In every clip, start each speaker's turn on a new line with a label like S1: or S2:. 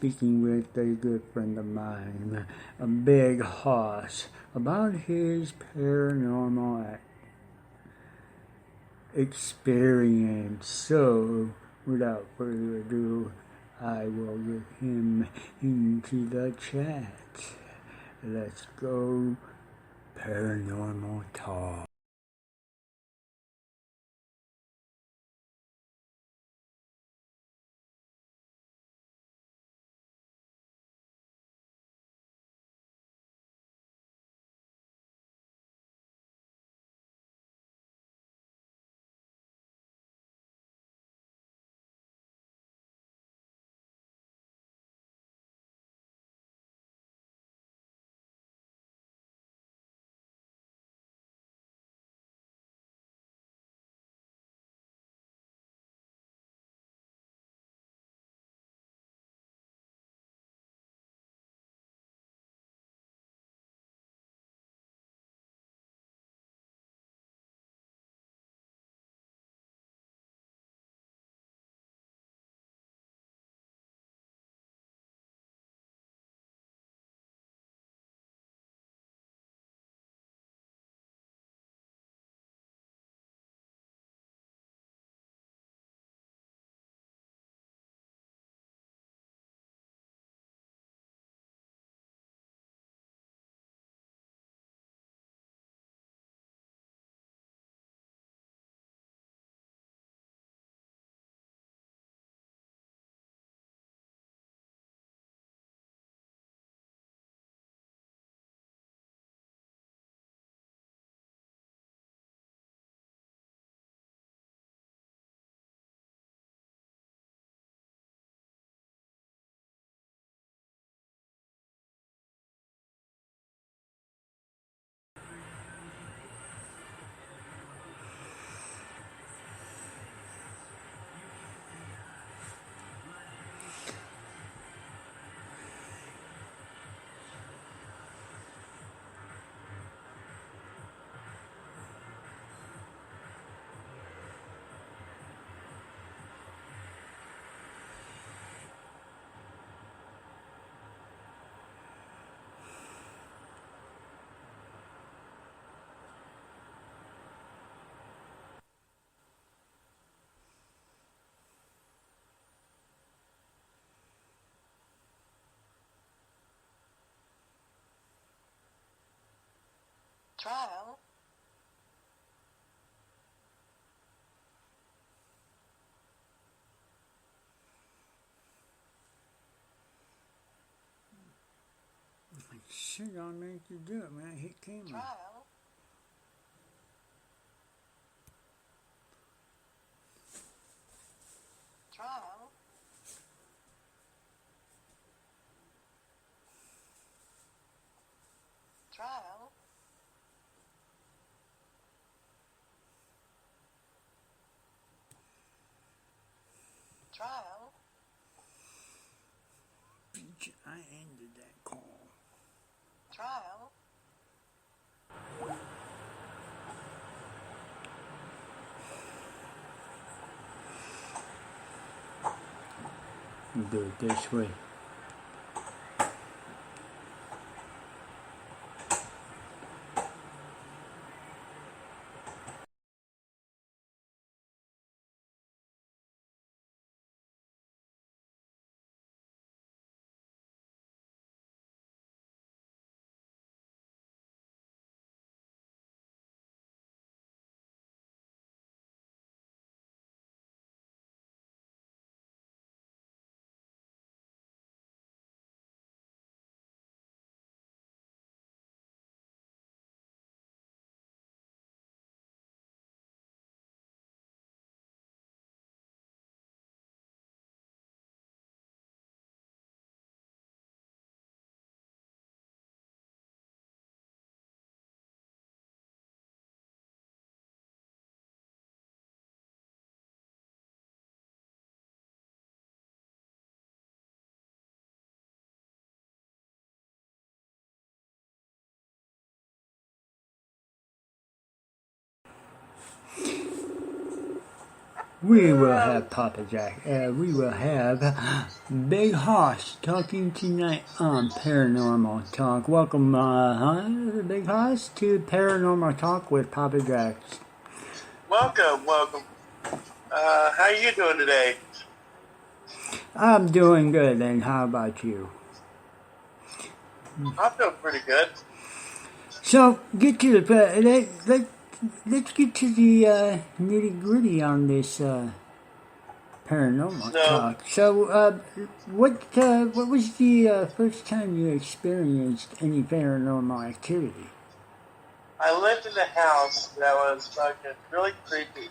S1: speaking with a good friend of mine, a big hoss, about his paranormal experience. So, without further ado, I will get him into the chat. Let's go Paranormal Talk.
S2: Trial.
S1: Shit, I'll make you do it, man. Hit camera.
S2: Trial. Trial. Trial. Trial.
S1: Bitch, I ended that call.
S2: Trial.
S1: Do it this way. We will have Papawjack. We will have Big Hoss talking tonight on Paranormal Talk. Welcome, Big Hoss, to Paranormal Talk with Papawjack.
S3: Welcome. How are you doing today?
S1: I'm doing good, and how about you?
S3: I'm doing pretty good.
S1: So, get to the let's get to the nitty gritty on this paranormal talk. So, what was the first time you experienced any paranormal activity?
S3: I lived in a house that was fucking really creepy.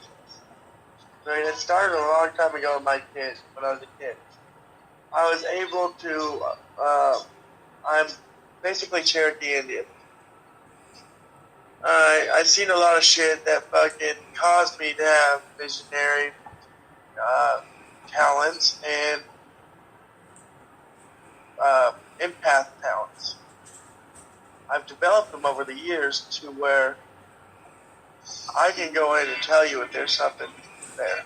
S3: I mean, it started a long time ago when I was a kid. I was able to, I'm basically Cherokee Indian. I've seen a lot of shit that fucking caused me to have visionary talents and empath talents. I've developed them over the years to where I can go in and tell you if there's something there.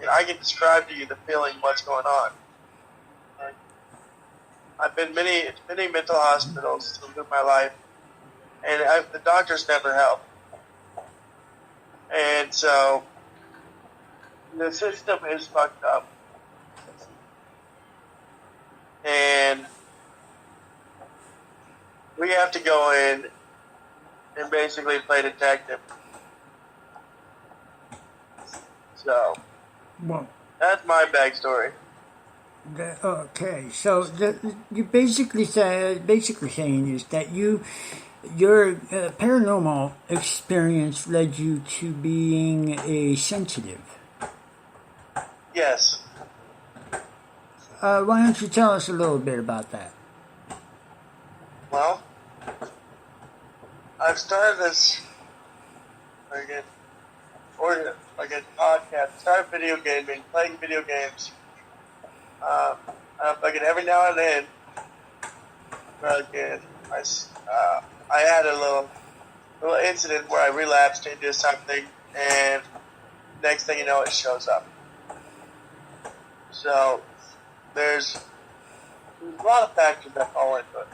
S3: And I can describe to you the feeling, what's going on. I've been many mental hospitals through my life, and the doctors never help. And so the system is fucked up. And we have to go in and basically play detective. So,
S1: Well,
S3: that's my backstory.
S1: Okay, so you basically saying is that your paranormal experience led you to being a sensitive.
S3: Yes.
S1: Why don't you tell us a little bit about that?
S3: Well, I've started this podcast, started video gaming, playing video games. Every now and then, I had a little incident where I relapsed into something, and next thing you know, it shows up. So there's a lot of factors that fall into it.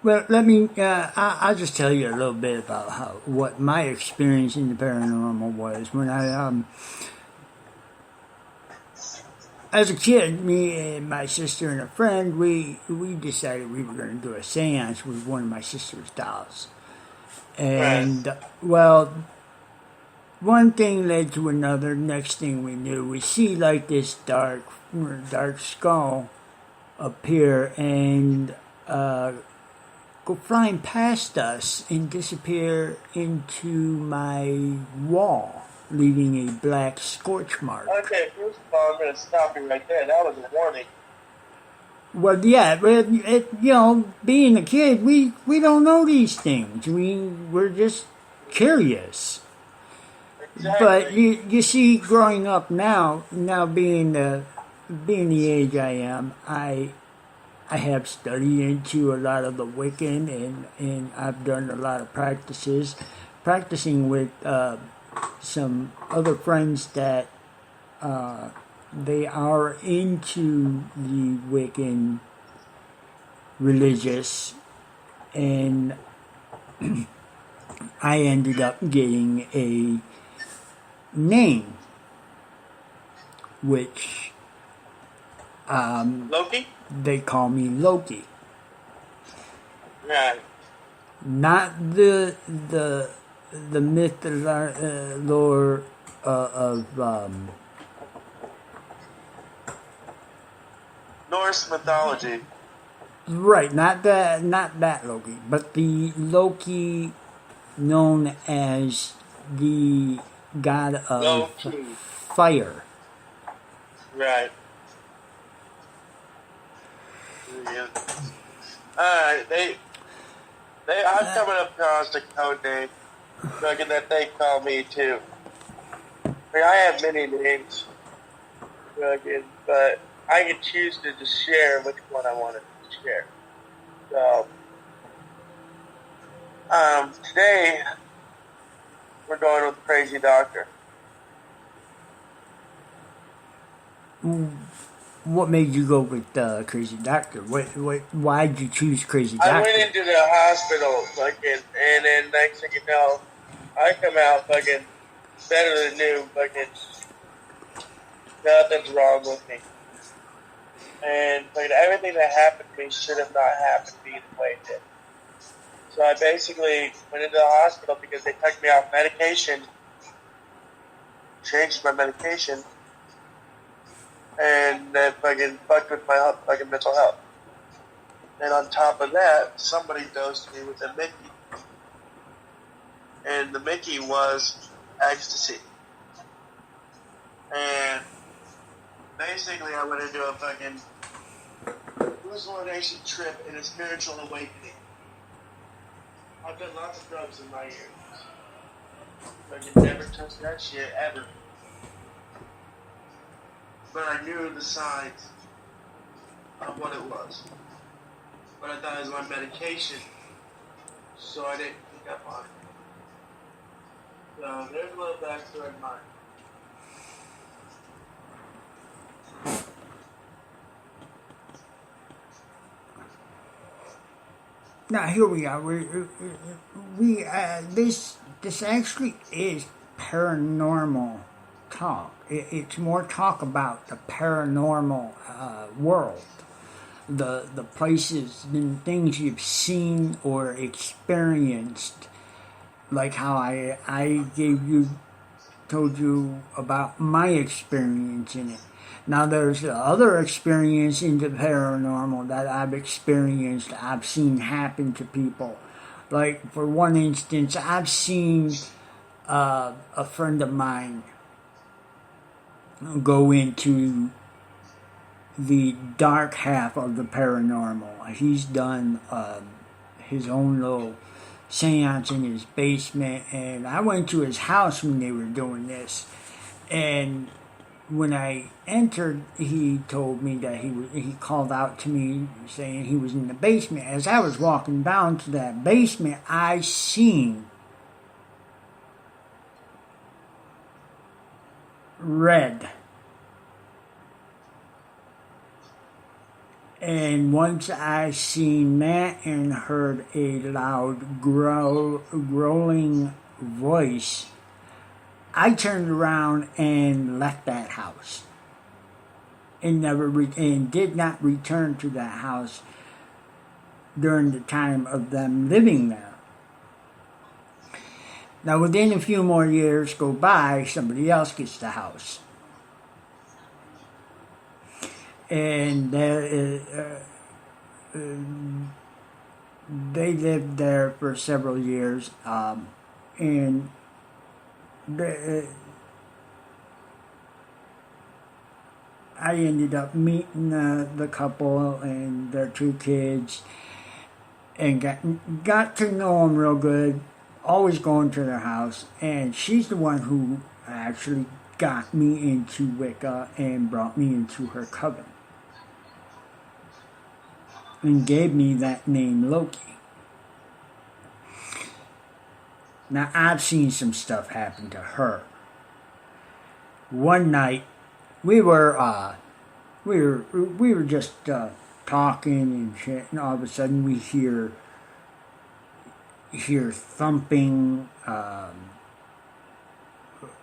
S1: Well, let me. I'll just tell you a little bit about what my experience in the paranormal was when I, as a kid, me and my sister and a friend, we decided we were going to do a séance with one of my sister's dolls, and well, one thing led to another. Next thing we knew, we see like this dark skull appear and go flying past us and disappear into my wall, leaving a black scorch mark.
S3: Okay, first of all, I'm going to stop you right there. That was a warning.
S1: Well, yeah, being a kid, we don't know these things. We're just curious.
S3: Exactly.
S1: But you see, growing up now being the age I am, I have studied into a lot of the Wiccan, and I've done a lot of practicing with some other friends that they are into the Wiccan religious, and I ended up getting a name, which
S3: Loki?
S1: they call me Loki.
S3: Right.
S1: Not the myth, lore of
S3: Norse mythology.
S1: right. Not that Loki, but the Loki known as the god of
S3: Loki.
S1: fire.
S3: Right. Yeah. Alright, I'm coming up across a code name that they call me too. I mean, I have many names, but I can choose to just share which one I want to share. So, today we're going with Crazy Doctor.
S1: What made you go with Crazy Doctor? Why did you choose Crazy Doctor?
S3: I went into the hospital, fucking, and then next thing you know, I come out fucking better than new, fucking, nothing's wrong with me. And fucking everything that happened to me should have not happened to me the way it did. So I basically went into the hospital because they took me off medication, changed my medication, and that fucking fucked with my fucking mental health. And on top of that, somebody dosed me with a Mickey. And the Mickey was ecstasy. And basically I went into a fucking hallucination trip and a spiritual awakening. I've done lots of drugs in my years. I could never touch that shit ever. But I knew the signs of what it was. But I thought it was my medication, so I didn't pick up on it. So there's a little backstory of mine.
S1: Now here we are. This actually is paranormal talk. It's more talk about the paranormal world, the places and things you've seen or experienced, like how I told you about my experience in it. Now there's other experience in the paranormal that I've experienced, I've seen happen to people. Like for one instance, I've seen a friend of mine go into the dark half of the paranormal. He's done his own little seance in his basement, and I went to his house when they were doing this, and when I entered, he told me that he called out to me saying he was in the basement. As I was walking down to that basement, I seen red. And once I seen that and heard a loud growling voice, I turned around and left that house, and and did not return to that house during the time of them living there. Now, within a few more years go by, somebody else gets the house, and they lived there for several years, and I ended up meeting the couple and their two kids, and got to know them real good. Always going to their house, and she's the one who actually got me into Wicca and brought me into her coven, and gave me that name Loki. Now, I've seen some stuff happen to her. One night, we were just talking and shit, and all of a sudden we hear thumping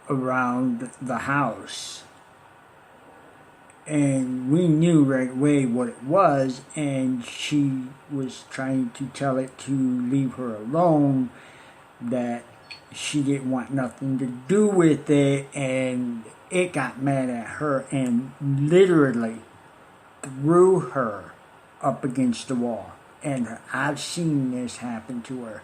S1: around the house, and we knew right away what it was, and she was trying to tell it to leave her alone, that she didn't want nothing to do with it, and it got mad at her and literally threw her up against the wall. And I've seen this happen to her